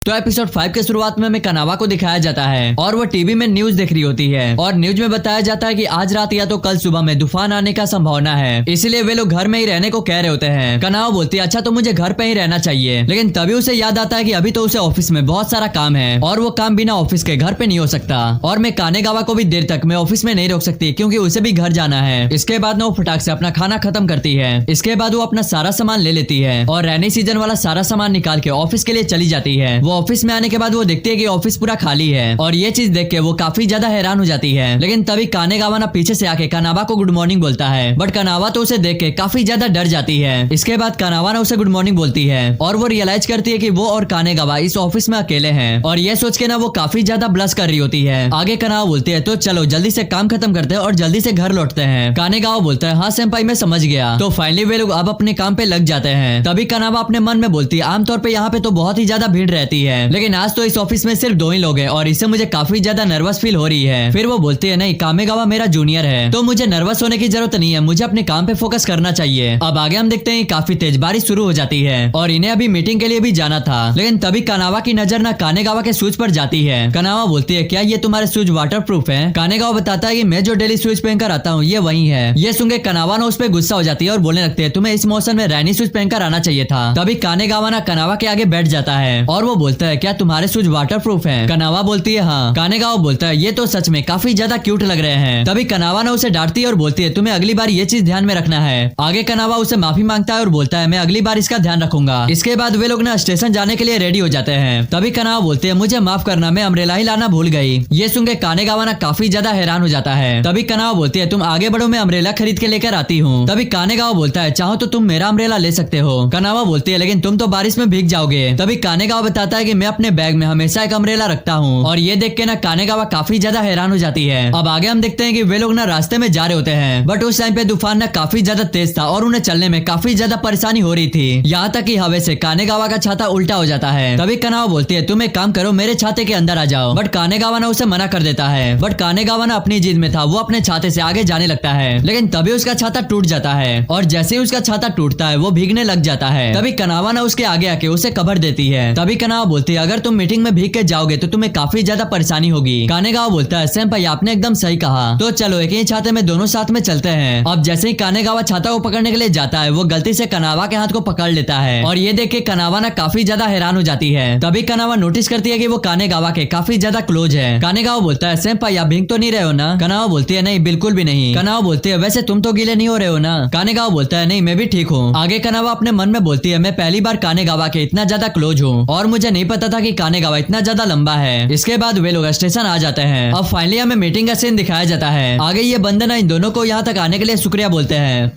तो एपिसोड 5 के शुरुआत में हमें कनावा को दिखाया जाता है और वो टीवी में न्यूज देख रही होती है और न्यूज में बताया जाता है कि आज रात या तो कल सुबह में तूफान आने का संभावना है, इसलिए वे लोग घर में ही रहने को कह रहे होते हैं। कनावा बोलती है अच्छा तो मुझे घर पे ही रहना चाहिए, लेकिन तभी उसे याद आता है कि अभी तो उसे ऑफिस में बहुत सारा काम है और वो काम बिना ऑफिस के घर पे नहीं हो सकता और मैं कानेगावा को भी देर तक मैं ऑफिस में नहीं रोक सकती क्योंकि उसे भी घर जाना है। इसके बाद वो फटाक से अपना खाना खत्म करती है। इसके बाद वो अपना सारा सामान ले लेती है और रेनी सीजन वाला सारा सामान निकाल के ऑफिस के लिए चली जाती है। वो ऑफिस में आने के बाद वो देखती है कि ऑफिस पूरा खाली है और ये चीज देख के वो काफी ज्यादा हैरान हो जाती है। लेकिन तभी कानेगावा ना पीछे से आके कनावा को गुड मॉर्निंग बोलता है, बट कनावा तो उसे देख के काफी ज्यादा डर जाती है। इसके बाद कनावा ना उसे गुड मॉर्निंग बोलती है और वो रियलाइज करती है कि वो और कानेगावा इस ऑफिस में अकेले हैं और ये सोच के ना वो काफी ज्यादा ब्लश कर रही होती है। आगे कनावा बोलती है तो चलो जल्दी से काम खत्म करते हैं और जल्दी से घर लौटते हैं। कानेगावा बोलता है हाँ सेंपाई मैं समझ गया। तो फाइनली वे लोग अब अपने काम पे लग जाते हैं। तभी कनावा अपने मन में बोलती है आमतौर पे यहाँ पे तो बहुत ही ज्यादा भीड़ रहती है, लेकिन आज तो इस ऑफिस में सिर्फ 2 ही लोग हैं और इससे मुझे काफी ज्यादा नर्वस फील हो रही है। फिर वो बोलती है नहीं कामेगावा मेरा जूनियर है तो मुझे नर्वस होने की जरूरत नहीं है, मुझे अपने काम पे फोकस करना चाहिए। अब आगे हम देखते हैं काफी तेज बारिश शुरू हो जाती है और इन्हें अभी मीटिंग के लिए भी जाना था, लेकिन तभी कनावा की नजर ना कानेगावा के शूज पर जाती है। कनावा बोलती है क्या ये तुम्हारे शूज वाटर प्रूफ है? कानेगावा बताता है कि मैं जो डेली शूज पहनकर आता हूँ ये वही है। ये सुन के कनावा ना उस पर गुस्सा हो जाती है और बोलने लगती है तुम्हें इस मौसम में रैनी शूज पहनकर आना चाहिए था। तभी कानेगावा ना कनावा के आगे बैठ जाता है और वो बोलता है क्या तुम्हारे शूज वाटर प्रूफ है? कनावा बोलती है हाँ। कानेगावा बोलता है ये तो सच में काफी ज्यादा क्यूट लग रहे हैं। तभी कनावा ना उसे डांटती है और बोलती है तुम्हें अगली बार ये चीज ध्यान में रखना है। आगे कनावा उसे माफी मांगता है और बोलता है मैं अगली बार इसका ध्यान रखूंगा। इसके बाद वे लोग ना स्टेशन जाने के लिए रेडी हो जाते हैं। तभी कनावा बोलते हैं मुझे माफ करना मैं अम्ब्रेला ही लाना भूल गई। ये सुन के कानेगावा ना काफी ज्यादा हैरान हो जाता है। तभी कनावा बोलती है तुम आगे बढ़ो मैं अम्ब्रेला खरीद के लेकर आती हूँ। तभी कानेगावा बोलता है चाहो तो तुम मेरा अम्ब्रेला ले सकते हो। कनावा बोलती है लेकिन तुम तो बारिश में भीग जाओगे। तभी कानेगावा बताता है कि मैं अपने बैग में हमेशा एक अम्ब्रेला रखता हूँ और ये देख के ना कानेगावा काफी ज्यादा हैरान हो जाती है। अब आगे हम देखते हैं कि वे लोग ना रास्ते में जा रहे होते हैं, बट उस टाइम पे तूफान ना काफी ज्यादा तेज था और उन्हें चलने में काफी ज्यादा परेशानी हो रही थी। यहाँ तक कि हवा से कानेगावा का छाता उल्टा हो जाता है। तभी कनावा बोलती है तुम एक काम करो मेरे छाते के अंदर आ जाओ, बट कानेगावा ना उसे मना कर देता है। बट कानेगावा ना अपनी जिद में था, वो अपने छाते से आगे जाने लगता है, लेकिन तभी उसका छाता टूट जाता है और जैसे ही उसका छाता टूटता है वो भीगने लग जाता है। तभी कनावा ना उसके आगे आके उसे कवर देती है। तभी कनावा बोलती है अगर तुम मीटिंग में भीग के जाओगे तो तुम्हें काफी ज्यादा परेशानी होगी। कानेगावा बोलता है सेंपाई आपने एकदम सही कहा, तो चलो एक ही छाते में दोनों साथ में चलते हैं। अब जैसे ही कानेगावा छाता को पकड़ने के लिए जाता है वो गलती से कनावा के हाथ को पकड़ लेता है और ये देख के कनावा ना काफी ज्यादा हैरान हो जाती है। तभी कनावा नोटिस करती है कि वो कानेगावा के काफी ज्यादा क्लोज है। कानेगावा बोलता है सेंपाई आप भीग तो नहीं रहे हो ना? कनावा बोलती है नहीं बिल्कुल भी नहीं। कनावा बोलती है वैसे तुम तो गीले नहीं हो रहे हो ना? कानेगावा बोलता है नहीं मैं भी ठीक हूँ। आगे कनावा अपने मन में बोलती है मैं पहली बार कानेगावा के इतना ज्यादा क्लोज हूँ और मुझे नहीं पता था कि कानेगावा इतना ज्यादा लंबा है। इसके बाद वे लोग स्टेशन आ जाते हैं। अब फाइनली हमें मीटिंग का सीन दिखाया जाता है। आगे ये बंदे ना इन दोनों को यहाँ तक आने के लिए शुक्रिया बोलते हैं।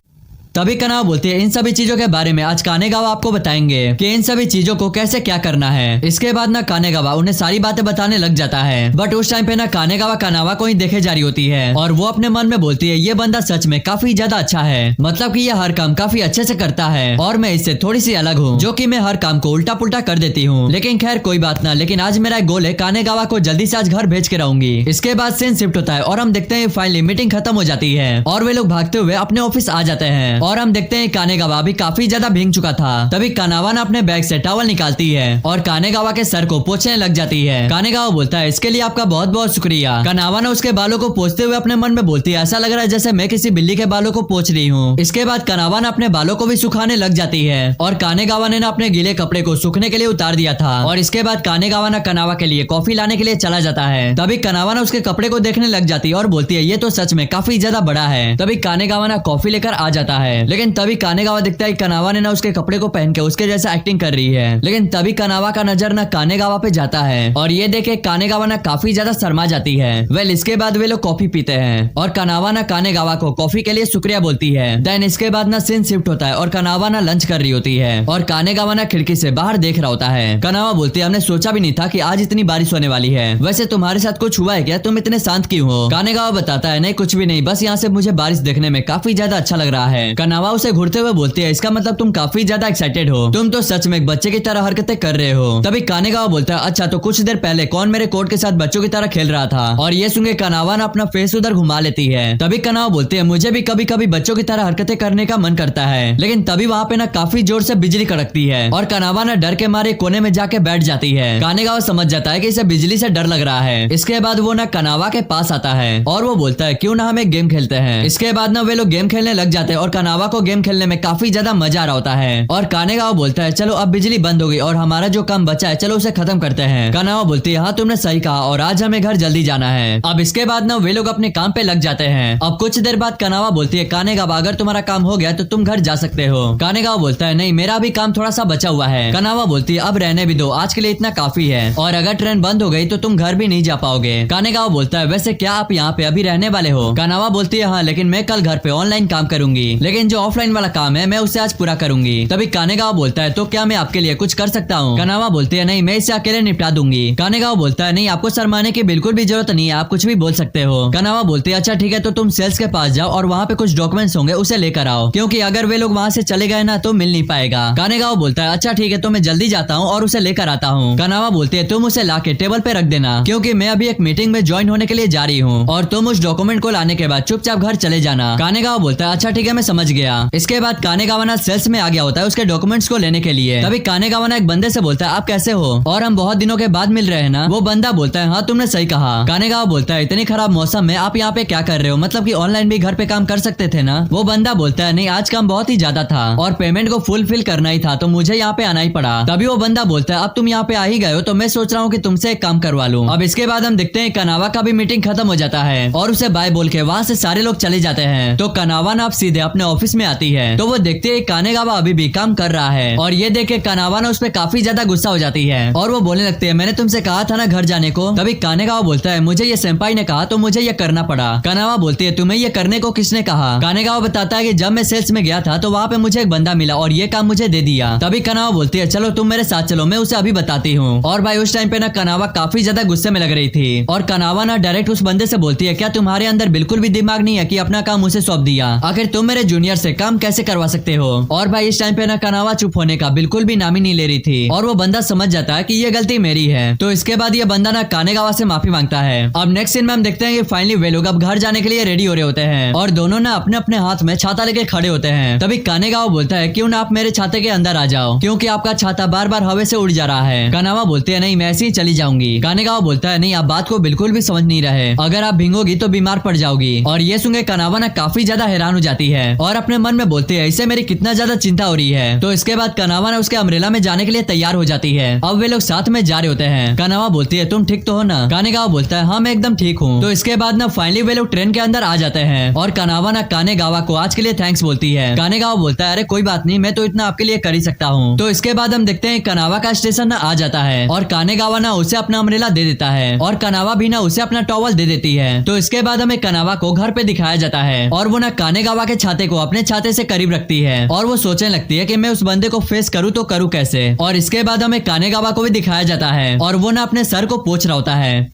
तभी कनावा बोलती है इन सभी चीजों के बारे में आज कानेगावा आपको बताएंगे कि इन सभी चीजों को कैसे क्या करना है। इसके बाद ना कानेगावा उन्हें सारी बातें बताने लग जाता है, बट उस टाइम पे ना कानेगावा कनावा को ही देखे जा रही होती है और वो अपने मन में बोलती है ये बंदा सच में काफी ज्यादा अच्छा है, मतलब कि ये हर काम काफी अच्छे से करता है और मैं इससे थोड़ी सी अलग हूँ जो कि मैं हर काम को उल्टा पुल्टा कर देती हूँ। लेकिन खैर कोई बात ना, लेकिन आज मेरा एक गोल है कानेगावा को जल्दी से आज घर भेज के रहूंगी। इसके बाद सीन शिफ्ट होता है और हम देखते हैं फाइनली मीटिंग खत्म हो जाती है और वे लोग भागते हुए अपने ऑफिस आ जाते हैं और हम देखते हैं कानेगावा भी काफी ज्यादा भीग चुका था। तभी कनावा ने अपने बैग से टॉवल निकालती है और कानेगावा के सर को पोंछने लग जाती है। कानेगावा बोलता है इसके लिए आपका बहुत बहुत शुक्रिया। कनावा ने उसके बालों को पोंछते हुए अपने मन में बोलती है ऐसा लग रहा है जैसे मैं किसी बिल्ली के बालों को पोंछ रही हूँ। इसके बाद कनावा ने अपने बालों को भी सुखाने लग जाती है और कानेगावा ने अपने गीले कपड़े को सूखने के लिए उतार दिया था और इसके बाद कानेगावा ने कनावा के लिए कॉफी लाने के लिए चला जाता है। तभी कनावा ने उसके कपड़े को देखने लग जाती है और बोलती है ये तो सच में काफी ज्यादा बड़ा है। तभी कानेगावा ने कॉफी लेकर आ जाता है, लेकिन तभी कानेगावा दिखता है कनावा ने ना उसके कपड़े को पहन के उसके जैसा एक्टिंग कर रही है। लेकिन तभी कनावा का नजर ना कानेगावा पे जाता है और ये देखे कानेगावा ना काफी ज्यादा शर्मा जाती है। वेल इसके बाद वे लोग कॉफी पीते हैं और कनावा ना कानेगावा को कॉफी के लिए शुक्रिया बोलती है। देन इसके बाद ना सीन शिफ्ट होता है और कनावा ना लंच कर रही होती है और कानेगावा ना खिड़की से बाहर देख रहा होता है। कनावा बोलती है हमने सोचा भी नहीं था कि आज इतनी बारिश होने वाली है, वैसे तुम्हारे साथ कुछ हुआ है क्या? तुम इतने शांत क्यों हो? कानेगावा बताता है नहीं कुछ भी नहीं, बस यहाँ से मुझे बारिश देखने में काफी ज्यादा अच्छा लग रहा है। कनावा उसे घूरते हुए बोलती है, इसका मतलब तुम काफी ज्यादा एक्साइटेड हो, तुम तो सच में एक बच्चे की तरह हरकतें कर रहे हो। तभी कानेगावा बोलता है, अच्छा तो कुछ देर पहले कौन मेरे कोट के साथ बच्चों की तरह खेल रहा था। और ये सुन के कनावा ना अपना फेस उधर घुमा लेती है। तभी कनावा बोलती है, मुझे भी कभी कभी बच्चों की तरह हरकतें करने का मन करता है। लेकिन तभी वहाँ पे ना काफी जोर से बिजली कड़कती है और कनावा ना डर के मारे कोने में जाके बैठ जाती है। कानेगावा समझ जाता है कि इसे बिजली से डर लग रहा है। इसके बाद वो ना कनावा के पास आता है और वो बोलता है, क्यों ना हम एक गेम खेलते हैं। इसके बाद ना वे लोग गेम खेलने लग जाते हैं और कनावा को गेम खेलने में काफी ज्यादा मजा आ रहा होता है। और कानेगावा बोलता है, चलो अब बिजली बंद हो गई और हमारा जो काम बचा है चलो उसे खत्म करते हैं। कनावा बोलती है, हाँ तुमने सही कहा और आज हमें घर जल्दी जाना है। अब इसके बाद ना वे लोग अपने काम पे लग जाते हैं। अब कुछ देर बाद कनावा बोलती है, कानेगावा अगर तुम्हारा काम हो गया तो तुम घर जा सकते हो। कानेगावा बोलता है, नहीं मेरा भी काम थोड़ा सा बचा हुआ है। कनावा बोलती है, अब रहने भी दो, आज के लिए इतना काफी है और अगर ट्रेन बंद हो गई तो तुम घर भी नहीं जा पाओगे। कानेगावा बोलता है, वैसे क्या आप यहाँ पे अभी रहने वाले हो? कनावा बोलती है, हाँ लेकिन मैं कल घर पे ऑनलाइन काम करूंगी, लेकिन जो ऑफलाइन वाला काम है मैं उसे आज पूरा करूंगी। तभी कानेगावा बोलता है, तो क्या मैं आपके लिए कुछ कर सकता हूँ? कनावा बोलती है, नहीं मैं इसे अकेले निपटा दूंगी। कानेगावा बोलता है, नहीं आपको शर्माने की बिल्कुल भी जरूरत नहीं है, आप कुछ भी बोल सकते हो। कनावा बोलती है, अच्छा ठीक है तो तुम सेल्स के पास जाओ और वहाँ पे कुछ डॉक्यूमेंट्स होंगे उसे लेकर आओ, क्योंकि अगर वे लोग वहाँ से चले गए ना तो मिल नहीं पाएगा। कानेगावा बोलता है, अच्छा ठीक है तो मैं जल्दी जाता हूँ और उसे लेकर आता हूँ। कनावा बोलती है, तुम उसे लाके टेबल पे रख देना, क्योंकि मैं अभी एक मीटिंग में ज्वाइन होने के लिए जा रही हूँ और तुम उस डॉक्यूमेंट को लाने के बाद चुपचाप घर चले जाना। कानेगावा बोलता है, अच्छा ठीक है मैं समझ गया। इसके बाद कानेगावा ना सेल्स में आ गया होता है उसके डॉक्यूमेंट्स को लेने के लिए। तभी कानेगावा ना एक बंदे से बोलता है, आप कैसे हो और हम बहुत दिनों के बाद मिल रहे हैं ना? वो बंदा बोलता है, हाँ तुमने सही कहा। कानेगावा बोलता है, इतनी खराब मौसम में आप यहाँ पे क्या कर रहे हो? मतलब कि ऑनलाइन भी घर पे काम कर सकते थे ना? वो बंदा बोलता है, नहीं आज काम बहुत ही ज्यादा था और पेमेंट को फुलफिल करना ही था तो मुझे यहाँ पे आना ही पड़ा। तभी वो बंदा बोलता है, अब तुम यहाँ पे आ ही गए हो तो मैं सोच रहा हूँ कि तुमसे एक काम करवा लूं। अब इसके बाद हम देखते हैं कनावा का भी मीटिंग खत्म हो जाता है और उसे बाय बोल के वहाँ से सारे लोग चले जाते हैं। तो कनावा ना अब सीधे अपने ऑफिस में आती है तो वो देखते है कानेगावा अभी भी काम कर रहा है और ये देख के कनावा ना उस पर काफी ज्यादा गुस्सा हो जाती है और वो बोलने लगती है, मैंने तुमसे कहा था ना घर जाने को। तभी कानेगावा बोलता है, मुझे ये सेंपाई ने कहा तो मुझे ये करना पड़ा। कनावा बोलती है, तुम्हें ये करने को किसने कहा? कानेगावा बताता है कि जब मैं सेल्स में गया था तो वहाँ पे मुझे एक बंदा मिला और ये काम मुझे दे दिया। तभी कनावा बोलती है, चलो तुम मेरे साथ चलो, मैं उसे अभी बताती हूँ। और भाई उस टाइम पे ना कनावा काफी ज्यादा गुस्से में लग रही थी और कनावा ना डायरेक्ट उस बंदे से बोलती है, क्या तुम्हारे अंदर बिल्कुल भी दिमाग नहीं है कि अपना काम उसे सौंप दिया? आखिर तुम मेरे जूनियर से काम कैसे करवा सकते हो? और भाई इस टाइम पे ना कनावा चुप होने का बिल्कुल भी नाम ही नहीं ले रही थी और वो बंदा समझ जाता है कि ये गलती मेरी है। तो इसके बाद ये बंदा ना कानेगावा से माफी मांगता है। अब नेक्स्ट सीन में हम देखते हैं कि फाइनली वे लोग अब घर जाने के लिए रेडी हो रहे होते हैं और दोनों ना अपने अपने हाथ में छाता लेके खड़े होते हैं। तभी कानेगावा बोलता है, क्यों ना आप मेरे छाते के अंदर आ जाओ, क्योंकि आपका छाता बार बार हवा से उड़ जा रहा है। कनावा बोलते हैं, नहीं मैं ऐसे ही चली जाऊंगी। कानेगावा बोलता है, नहीं आप बात को बिल्कुल भी समझ नहीं रहे, अगर आप भीगोगी तो बीमार पड़ जाओगी। और ये सुन के कनावा ना काफी ज्यादा हैरान हो जाती है और अपने मन में बोलती है, इससे मेरी कितना ज्यादा चिंता हो रही है। तो इसके बाद कनावा ना उसके अम्ब्रेला में जाने के लिए तैयार हो जाती है। अब वे लोग साथ में जा रहे होते हैं। कनावा बोलती है, तुम ठीक तो हो ना? कानेगावा बोलता है, हाँ मैं एकदम ठीक हूँ। तो इसके बाद ना फाइनली वे लोग ट्रेन के अंदर आ जाते हैं और कनावा ना कानेगावा को आज के लिए थैंक्स बोलती है। कानेगावा बोलता है, अरे कोई बात नहीं, मैं तो इतना आपके लिए कर ही सकता हूँ। तो इसके बाद हम देखते हैं कनावा का स्टेशन ना आ जाता है और कानेगावा ना उसे अपना अम्ब्रेला दे देता है और कनावा भी ना उसे अपना टॉवल दे देती है। तो इसके बाद हमें कनावा को घर पे दिखाया जाता है और वो ना कानेगावा के छाते को अपने छाते से करीब रखती है और वो सोचने लगती है कि मैं उस बंदे को फेस करूँ तो करूँ कैसे। और इसके बाद हमें कानेगावा को भी दिखाया जाता है और वो ना अपने सर को पोंछ रहा होता है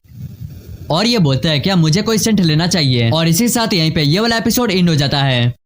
और ये बोलता है, क्या मुझे कोई सेंट लेना चाहिए? और इसी साथ यहीं पे ये वाला एपिसोड एंड हो जाता है।